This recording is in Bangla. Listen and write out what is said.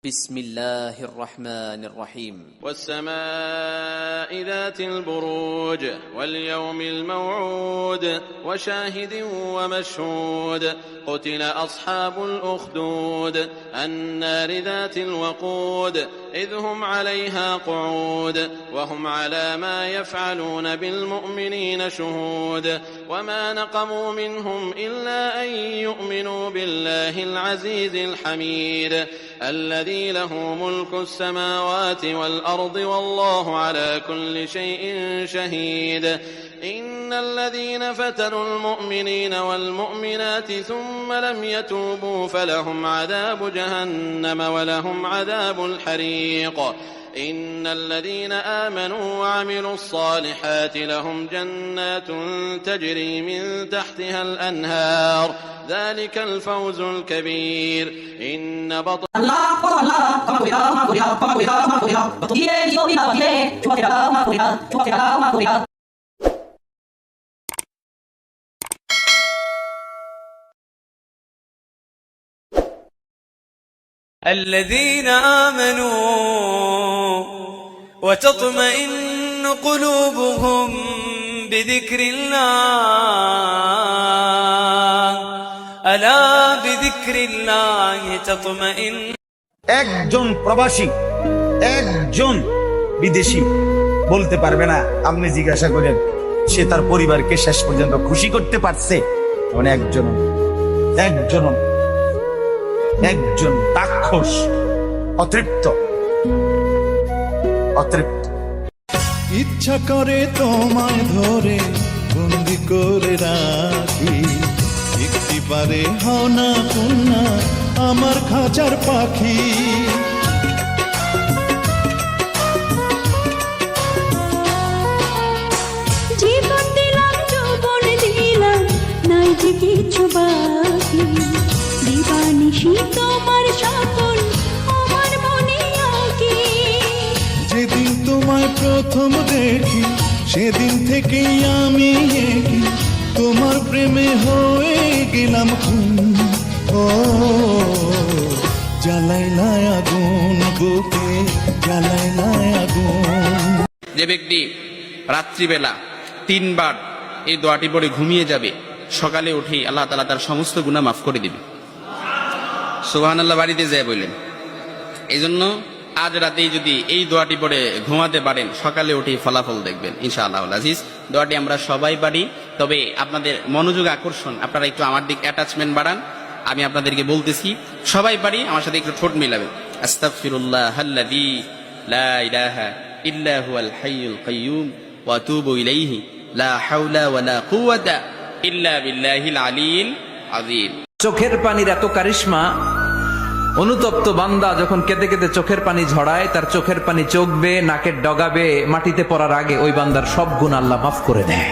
بسم الله الرحمن الرحيم والسماء ذات البروج واليوم الموعود وشاهد ومشهود قتل أصحاب الأخدود النار ذات الوقود إذ هم عليها قعود وهم على ما يفعلون بالمؤمنين شهود وما نقموا منهم إلا أن يؤمنوا بالله العزيز الحميد الذي له ملك السماوات والأرض والله على كل شيء شهيد إن الذين فتنوا المؤمنين والمؤمنات ثم لم يتوبوا فلهم عذاب جهنم ولهم عذاب الحريق إن الذين آمنوا وعملوا الصالحات لهم جنات تجري من تحتها الأنهار ذلك الفوز الكبير إن بطل الذين آمنوا وتطمئن قلوبهم بذكر الله ألا بذكر الله تطمئن একজন প্রবাসী একজন বিদেশি বলতে পারবে না আপনি জিজ্ঞাসা করেন সে তার পরিবারকে শেষ পর্যন্ত খুশি করতে পারছে মানে একজন রাক্ষস অতৃপ্ত ইচ্ছা করে তোমায় ধরে বন্দি করে রাখি একটি পারে হও না কন্যা আমার খাঁচার পাখি জীবন দিলাম যৌবন দিলাম নাই যে কিছু বাকি দিবানিশি তোমার সকল আমার মনে আঁকি যেদিন তোমায় প্রথম দেখি সেদিন থেকেই আমি একি তোমার প্রেমে হয়ে গেলাম খুন ও জ্বালাই না আগুন বুকে জ্বালাই না আগুন। যে ব্যক্তি রাত্রিবেলা 3 বার এই দোয়াটি পড়ে ঘুমিয়ে যাবে সকালে উঠেই আল্লাহ তাআলা তার সমস্ত গুনাহ মাফ করে দিবে। সুবহানাল্লাহ বাড়িতে যায় বললেন। এই জন্য আজ রাতেই যদি এই দোয়াটি পড়ে ঘুমাতে পারেন সকালে উঠেই ফলাফল দেখবেন ইনশাআল্লাহ আজিজ। দোয়াটি আমরা সবাই পারি, তবে আপনাদের মনোযোগ আকর্ষণ আপনারা একটু আমার দিক অ্যাটাচমেন্ট বাড়ান। আমি আপনাদেরকে বলতেছি সবাই পারি, আমার সাথে একটু ঠোঁট মিলাবেন। আস্তাগফিরুল্লাহাল্লাযী লা ইলাহা ইল্লা হুয়াল হাইয়ুল কাইয়্যুম ওয়া আতুবু ইলাইহি লা হাওলা ওয়ালা কুওয়াতা ইল্লা বিল্লাহিল আলিয়্যিল আযীম। চোখের পানির এত কারিশমা, অনুতপ্ত বান্দা যখন কেঁদে কেঁদে চোখের পানি ঝরায় তার চোখের পানি চোখ বেয়ে নাকের ডগা বেয়ে মাটিতে পড়ার আগে ওই বান্দার সব গুনাহ আল্লাহ মাফ করে দেয়।